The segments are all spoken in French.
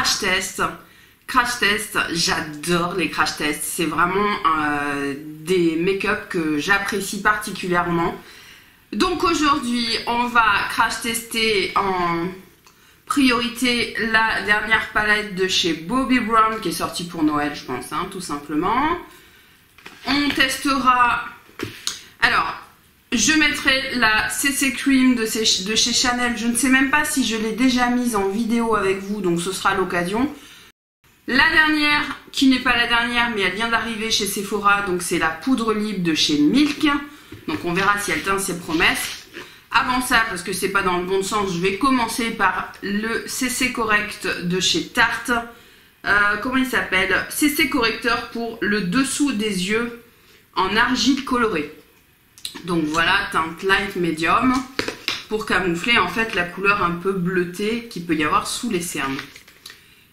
crash test. Crash test, j'adore les crash tests. C'est vraiment des make-up que j'apprécie particulièrement. Donc aujourd'hui, on va crash tester en priorité la dernière palette de chez Bobbi Brown qui est sortie pour Noël, je pense, hein, tout simplement. On testera... Alors, je mettrai la CC Cream de chez Chanel. Je ne sais même pas si je l'ai déjà mise en vidéo avec vous, donc ce sera l'occasion. La dernière, qui n'est pas la dernière, mais elle vient d'arriver chez Sephora, donc c'est la poudre libre de chez Milk. Donc on verra si elle tient ses promesses. Avant ça, parce que c'est pas dans le bon sens, je vais commencer par le CC Correct de chez Tarte. Comment il s'appelle? CC Correcteur pour le dessous des yeux en argile colorée. Donc voilà, teinte light medium pour camoufler en fait la couleur un peu bleutée qu'il peut y avoir sous les cernes.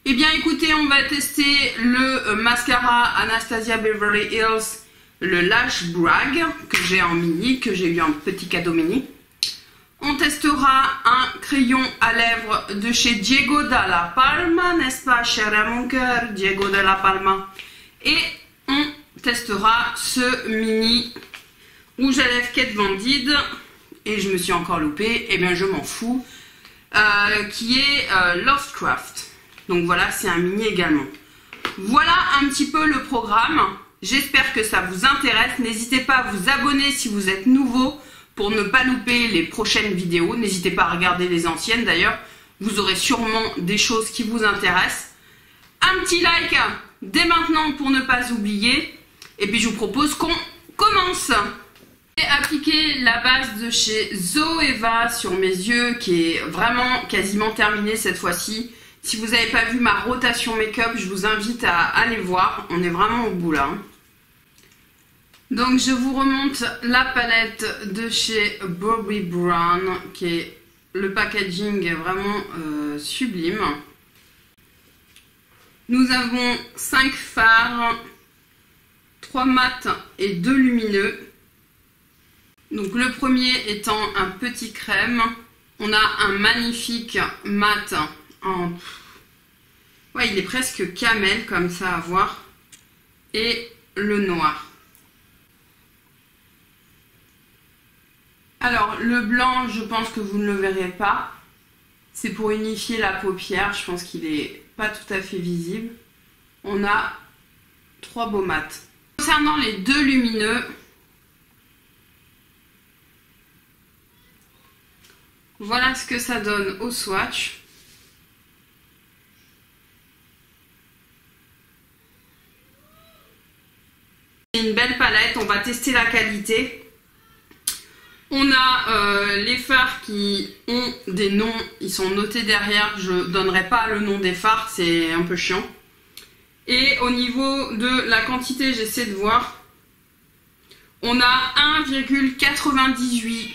Eh bien écoutez, on va tester le mascara Anastasia Beverly Hills, le Lash Brag que j'ai en mini, que j'ai eu en petit cadeau mini. On testera un crayon à lèvres de chez Diego de la Palma, n'est-ce pas, cher à mon cœur, Diego de la Palma. Et on testera ce mini rouge à lèvres Kat Von D, et je me suis encore loupée, et bien je m'en fous, qui est Lovecraft. Donc voilà, c'est un mini également. Voilà un petit peu le programme. J'espère que ça vous intéresse. N'hésitez pas à vous abonner si vous êtes nouveau pour ne pas louper les prochaines vidéos. N'hésitez pas à regarder les anciennes d'ailleurs. Vous aurez sûrement des choses qui vous intéressent. Un petit like dès maintenant pour ne pas oublier. Et puis je vous propose qu'on commence. J'ai appliqué la base de chez Zoeva sur mes yeux qui est vraiment quasiment terminée cette fois-ci. Si vous n'avez pas vu ma rotation make-up, je vous invite à aller voir. On est vraiment au bout là. Donc je vous remonte la palette de chez Bobbi Brown, qui est le packaging est vraiment sublime. Nous avons 5 fards, 3 mat et 2 lumineux. Donc le premier étant un petit crème. On a un magnifique mat en... Ouais, il est presque camel comme ça à voir. Et le noir. Alors, le blanc, je pense que vous ne le verrez pas. C'est pour unifier la paupière. Je pense qu'il n'est pas tout à fait visible. On a 3 beaux mats. Concernant les 2 lumineux, voilà ce que ça donne au swatch. C'est une belle palette. On va tester la qualité. On a les fards qui ont des noms, ils sont notés derrière, je ne donnerai pas le nom des fards, c'est un peu chiant. Et au niveau de la quantité, j'essaie de voir, on a 1,98,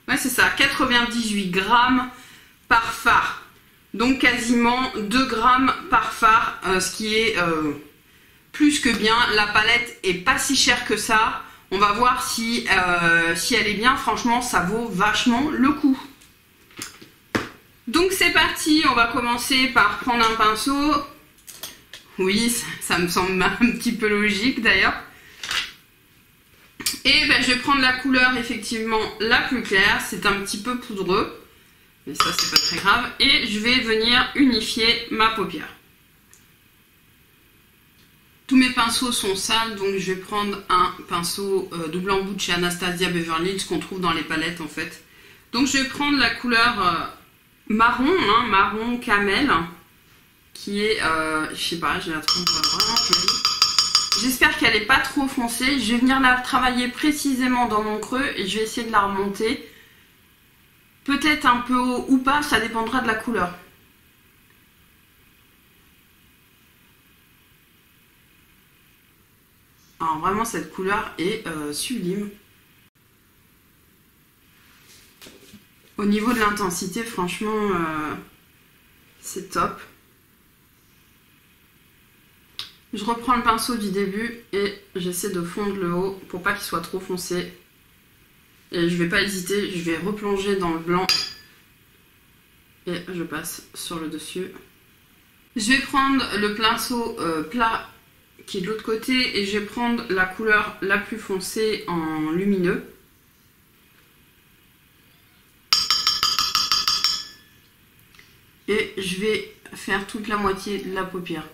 ouais c'est ça, 98 grammes par fard. Donc quasiment 2 grammes par fard, ce qui est plus que bien. La palette est pas si chère que ça. On va voir si elle est bien. Franchement, ça vaut vachement le coup. Donc c'est parti. On va commencer par prendre un pinceau. Oui, ça me semble un petit peu logique d'ailleurs. Et ben, je vais prendre la couleur effectivement la plus claire. C'est un petit peu poudreux. Mais ça, c'est pas très grave. Et je vais venir unifier ma paupière. Tous mes pinceaux sont sales, donc je vais prendre un pinceau double embout de chez Anastasia Beverly Hills qu'on trouve dans les palettes en fait. Donc je vais prendre la couleur marron, hein, marron camel, qui est, je sais pas, je la trouve vraiment jolie. J'espère qu'elle n'est pas trop foncée. Je vais venir la travailler précisément dans mon creux et je vais essayer de la remonter. Peut-être un peu haut ou pas, ça dépendra de la couleur. Alors vraiment cette couleur est sublime. Au niveau de l'intensité, franchement, c'est top. Je reprends le pinceau du début et j'essaie de fondre le haut pour pas qu'il soit trop foncé. Et je vais pas hésiter, je vais replonger dans le blanc Et je passe sur le dessus. Je vais prendre le pinceau plat qui est de l'autre côté et je vais prendre la couleur la plus foncée en lumineux. Et je vais faire toute la moitié de la paupière.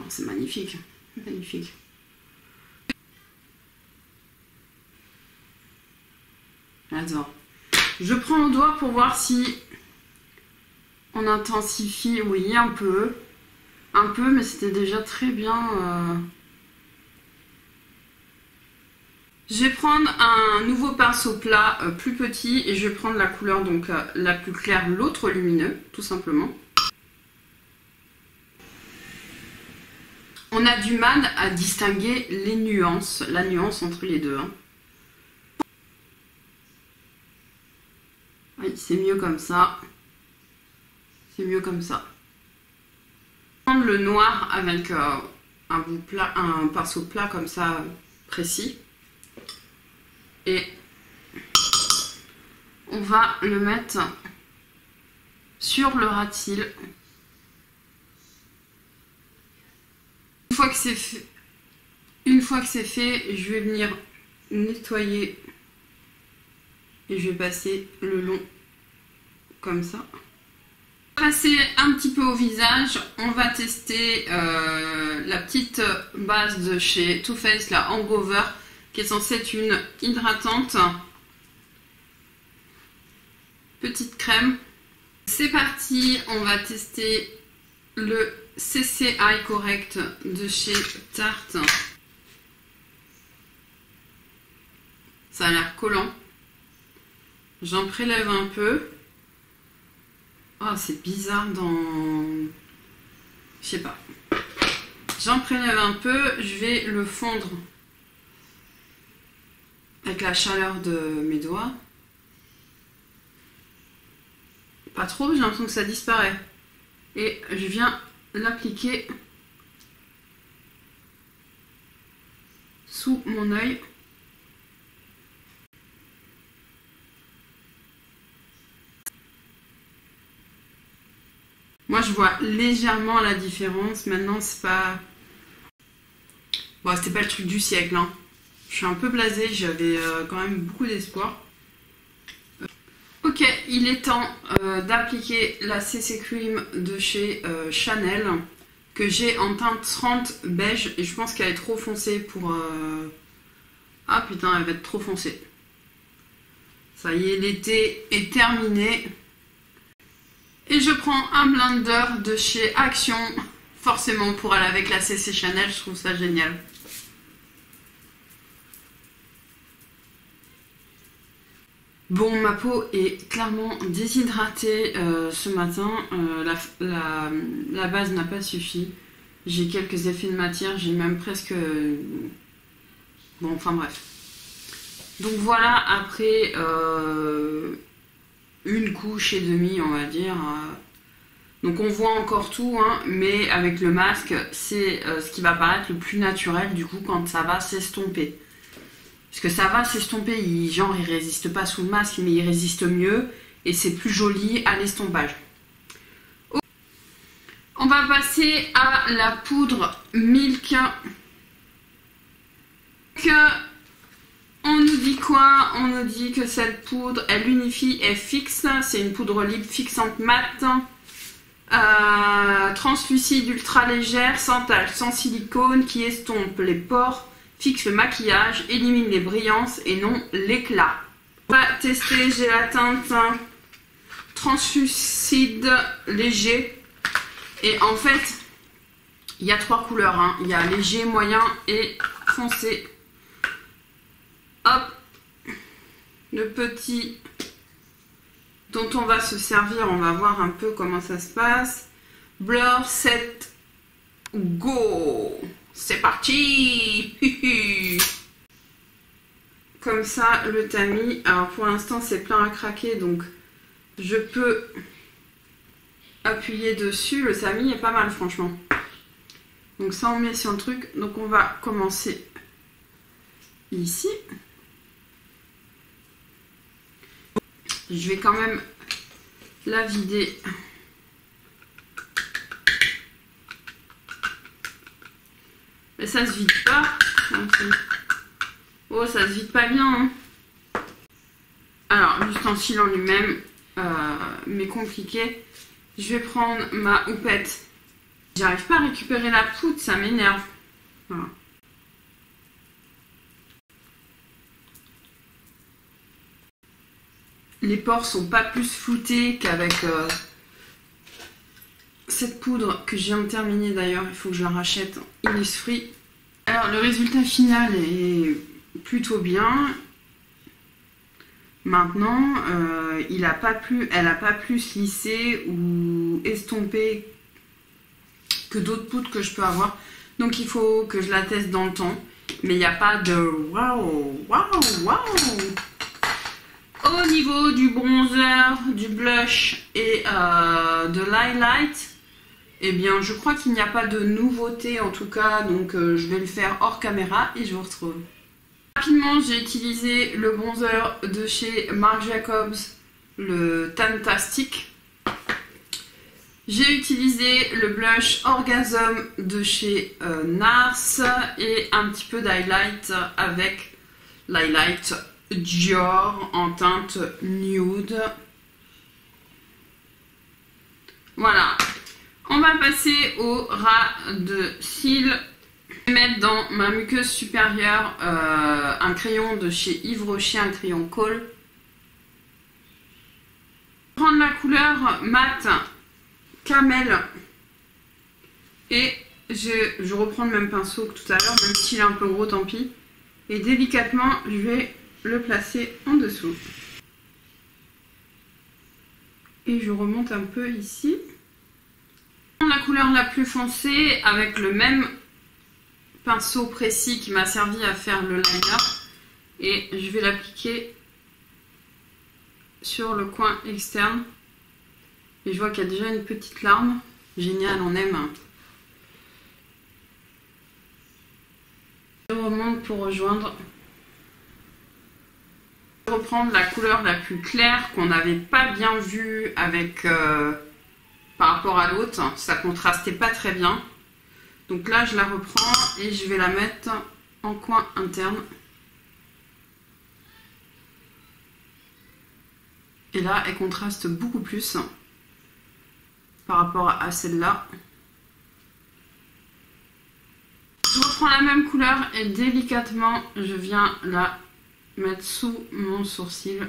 C'est magnifique, magnifique. J'adore. Je prends le doigt pour voir si on intensifie. Oui, un peu, mais c'était déjà très bien. Je vais prendre un nouveau pinceau plat plus petit et je vais prendre la couleur donc la plus claire, l'autre lumineux, tout simplement. On a du mal à distinguer les nuances, la nuance entre les deux. Hein. Oui, c'est mieux comme ça. C'est mieux comme ça. Prendre le noir avec un bout plat, un pinceau plat comme ça, précis. Et on va le mettre sur le ras de cils. Une fois que c'est fait, je vais venir nettoyer et je vais passer le long comme ça. Passer un petit peu au visage, on va tester la petite base de chez Too Faced, la Hangover, qui est censée être une hydratante. Petite crème. C'est parti, on va tester le CC Eye Correct de chez Tarte. Ça a l'air collant. J'en prélève un peu. Oh, c'est bizarre dans... Je sais pas. J'en prélève un peu. Je vais le fondre avec la chaleur de mes doigts. Pas trop, j'ai l'impression que ça disparaît. Et je viens l'appliquer sous mon œil. Moi je vois légèrement la différence. Maintenant c'est pas... Bon, c'était pas le truc du siècle. Hein. Je suis un peu blasée, j'avais quand même beaucoup d'espoir. Ok, il est temps d'appliquer la CC Cream de chez Chanel que j'ai en teinte 30 beige et je pense qu'elle est trop foncée pour... Ah putain, elle va être trop foncée. Ça y est, l'été est terminé. Et je prends un blender de chez Action, forcément pour aller avec la CC Chanel, je trouve ça génial. Bon, ma peau est clairement déshydratée ce matin, la base n'a pas suffi. J'ai quelques effets de matière, j'ai même presque... Bon, enfin bref. Donc voilà, après une couche et demie, on va dire. Donc on voit encore tout, hein, mais avec le masque, c'est ce qui va paraître le plus naturel du coup quand ça va s'estomper. Parce que ça va s'estomper, il résiste pas sous le masque, mais il résiste mieux et c'est plus joli à l'estompage. On va passer à la poudre Milk. On nous dit quoi? On nous dit que cette poudre, elle unifie et fixe. C'est une poudre libre fixante mat, translucide, ultra légère, sans tache, sans silicone, qui estompe les pores, fixe le maquillage, élimine les brillances et non l'éclat. On va tester, j'ai la teinte translucide léger. Et en fait, il y a 3 couleurs. Hein. Il y a léger, moyen et foncé. Hop, le petit dont on va se servir, on va voir un peu comment ça se passe. Blur, set, go! C'est parti! Comme ça, le tamis. Alors pour l'instant, c'est plein à craquer, donc je peux appuyer dessus. Le tamis est pas mal, franchement. Donc ça, on met sur le truc. Donc on va commencer ici. Je vais quand même la vider. Mais ça se vide pas. Oh, ça se vide pas bien. Hein. Alors, l'ustensile en lui-même, mais compliqué. Je vais prendre ma houppette. J'arrive pas à récupérer la poudre, ça m'énerve. Voilà. Les pores sont pas plus floutés qu'avec cette poudre que je viens de terminer d'ailleurs. Il faut que je la rachète Innisfree. Alors le résultat final est plutôt bien. Maintenant, elle n'a pas plus lissé ou estompé que d'autres poudres que je peux avoir. Donc il faut que je la teste dans le temps. Mais il n'y a pas de waouh, waouh, waouh. Au niveau du bronzer, du blush et de l'highlight, eh bien je crois qu'il n'y a pas de nouveauté en tout cas. Donc je vais le faire hors caméra et je vous retrouve. Rapidement, j'ai utilisé le bronzer de chez Marc Jacobs, le Tantastic. J'ai utilisé le blush Orgasm de chez NARS et un petit peu d'highlight avec l'highlight Dior en teinte nude. Voilà. On va passer au ras de cils. Je vais mettre dans ma muqueuse supérieure un crayon de chez Yves Rocher, un crayon Kohl. Prendre la couleur mat Camel et je reprends le même pinceau que tout à l'heure, même s'il est un peu gros, tant pis. Et délicatement, je vais le placer en dessous. Et je remonte un peu ici. La couleur la plus foncée avec le même pinceau précis qui m'a servi à faire le liner. Et je vais l'appliquer sur le coin externe. Et je vois qu'il y a déjà une petite larme. Génial, on aime. Je remonte pour rejoindre. Je vais reprendre la couleur la plus claire qu'on n'avait pas bien vue avec par rapport à l'autre. Ça contrastait pas très bien. Donc là, je la reprends et je vais la mettre en coin interne. Et là, elle contraste beaucoup plus par rapport à celle-là. Je reprends la même couleur et délicatement, je viens la mettre sous mon sourcil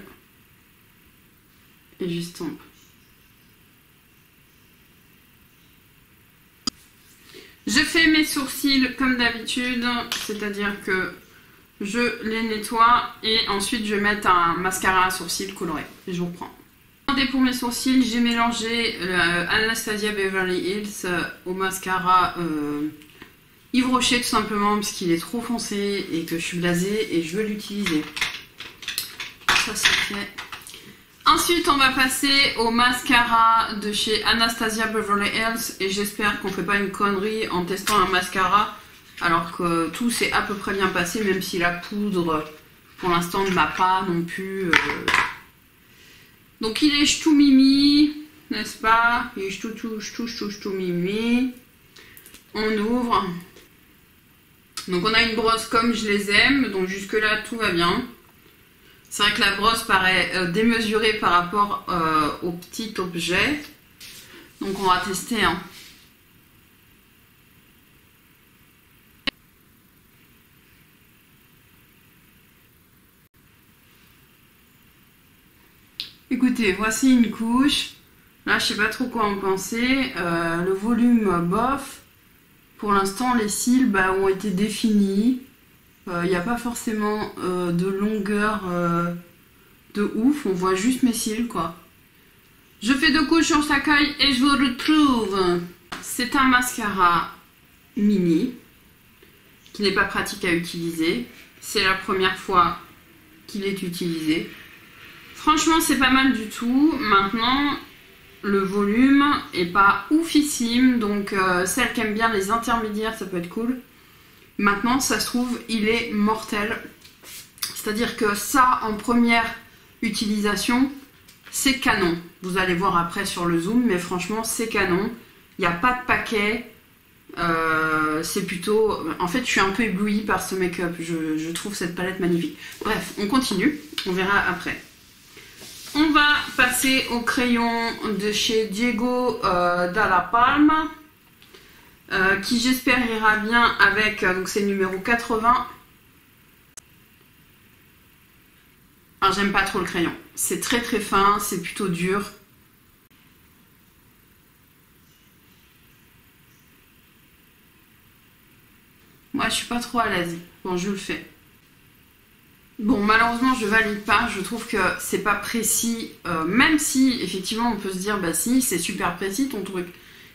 et j'estompe. Je fais mes sourcils comme d'habitude, c'est-à-dire que je les nettoie et ensuite je vais mettre un mascara à sourcils coloré. Je vous reprends. Pour mes sourcils, j'ai mélangé Anastasia Beverly Hills au mascara Yves Rocher tout simplement parce qu'il est trop foncé et que je suis blasée et je veux l'utiliser. Ça c'est fait. Ensuite, on va passer au mascara de chez Anastasia Beverly Hills et j'espère qu'on ne fait pas une connerie en testant un mascara alors que tout s'est à peu près bien passé, même si la poudre pour l'instant ne m'a pas non plus... Donc il est ch'tou mimi, n'est-ce pas? Il est ch'tou mimi. On ouvre. Donc on a une brosse comme je les aime, donc jusque là tout va bien. C'est vrai que la brosse paraît démesurée par rapport au petit objet. Donc on va tester. Hein. Écoutez, voici une couche. Là, je sais pas trop quoi en penser. Le volume, bof. Pour l'instant, les cils ont été définis. Il n'y a pas forcément de longueur de ouf. On voit juste mes cils, quoi. Je fais 2 couches sur chaque œil et je vous retrouve. C'est un mascara mini qui n'est pas pratique à utiliser. C'est la première fois qu'il est utilisé. Franchement, c'est pas mal du tout. Maintenant, le volume est pas oufissime. Donc, celles qui aiment bien les intermédiaires, ça peut être cool. Maintenant, ça se trouve, il est mortel. C'est-à-dire que ça, en première utilisation, c'est canon. Vous allez voir après sur le zoom, mais franchement, c'est canon. Il n'y a pas de paquet. C'est plutôt... En fait, je suis un peu éblouie par ce make-up. Je trouve cette palette magnifique. Bref, on continue. On verra après. On va passer au crayon de chez Diego Dalla Palma. Qui j'espère ira bien avec... donc c'est le numéro 80. Alors, j'aime pas trop le crayon. C'est très très fin. C'est plutôt dur. Moi, je suis pas trop à l'aise. Bon, je le fais. Bon, malheureusement, je valide pas. Je trouve que c'est pas précis. Même si, effectivement, on peut se dire, bah si, c'est super précis ton truc.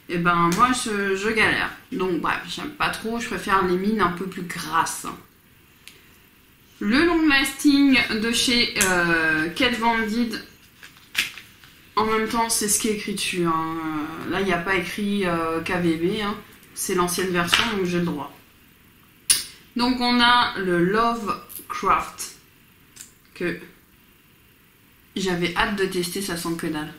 Et ben, moi, je galère. Donc, bref, j'aime pas trop. Je préfère les mines un peu plus grasses. Le long lasting de chez Kat Von D. En même temps, c'est ce qui est écrit dessus. Hein. Là, il n'y a pas écrit KVB. Hein. C'est l'ancienne version, donc j'ai le droit. Donc on a le Lovecraft que j'avais hâte de tester, ça sent que dalle.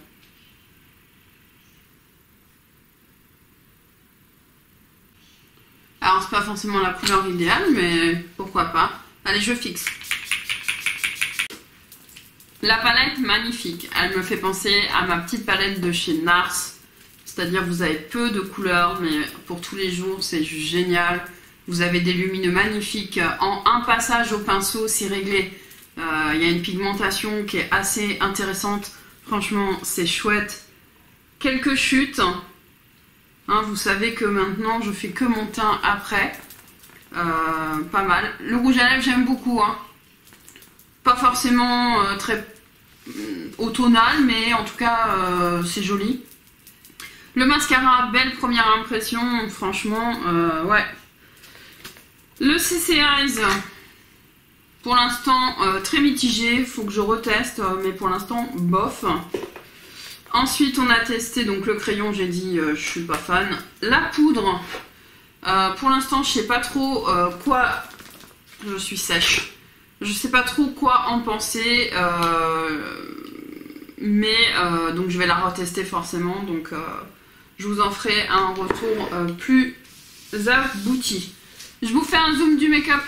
Alors c'est pas forcément la couleur idéale, mais pourquoi pas. Allez, je fixe. La palette magnifique, elle me fait penser à ma petite palette de chez NARS. C'est-à-dire vous avez peu de couleurs, mais pour tous les jours c'est juste génial. Vous avez des lumineux magnifiques. En un passage au pinceau, c'est réglé. Il y a une pigmentation qui est assez intéressante. Franchement, c'est chouette. Quelques chutes. Hein, vous savez que maintenant, je fais que mon teint après. Pas mal. Le rouge à lèvres, j'aime beaucoup. Hein. Pas forcément très automnal, mais en tout cas, c'est joli. Le mascara, belle première impression. Franchement, ouais. Le CC Eyes, pour l'instant très mitigé, il faut que je reteste, mais pour l'instant bof. Ensuite on a testé donc le crayon, j'ai dit je suis pas fan. La poudre, pour l'instant je sais pas trop quoi, je suis sèche, je sais pas trop quoi en penser, mais donc je vais la retester forcément, donc je vous en ferai un retour plus abouti. Je vous fais un zoom du make-up.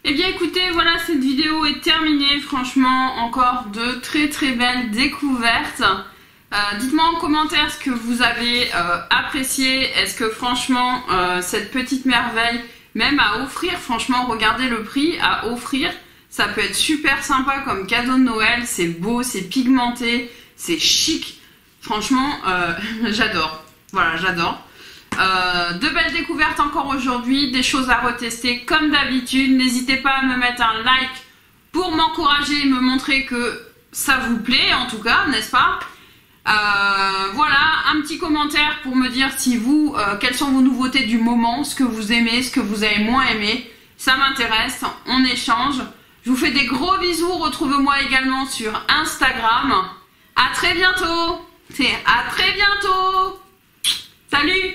Eh bien écoutez, voilà, cette vidéo est terminée. Franchement, encore de très très belles découvertes. Dites-moi en commentaire ce que vous avez apprécié. Est-ce que franchement cette petite merveille, même à offrir, franchement regardez le prix, à offrir, ça peut être super sympa comme cadeau de Noël. C'est beau, c'est pigmenté, c'est chic. Franchement j'adore. Voilà, j'adore. De belles découvertes encore aujourd'hui, des choses à retester comme d'habitude. N'hésitez pas à me mettre un like pour m'encourager et me montrer que ça vous plaît en tout cas, n'est-ce pas? Voilà, un petit commentaire pour me dire si vous, quelles sont vos nouveautés du moment, ce que vous aimez, ce que vous avez moins aimé. Ça m'intéresse, on échange. Je vous fais des gros bisous, retrouvez-moi également sur Instagram. À très bientôt. À très bientôt. Salut.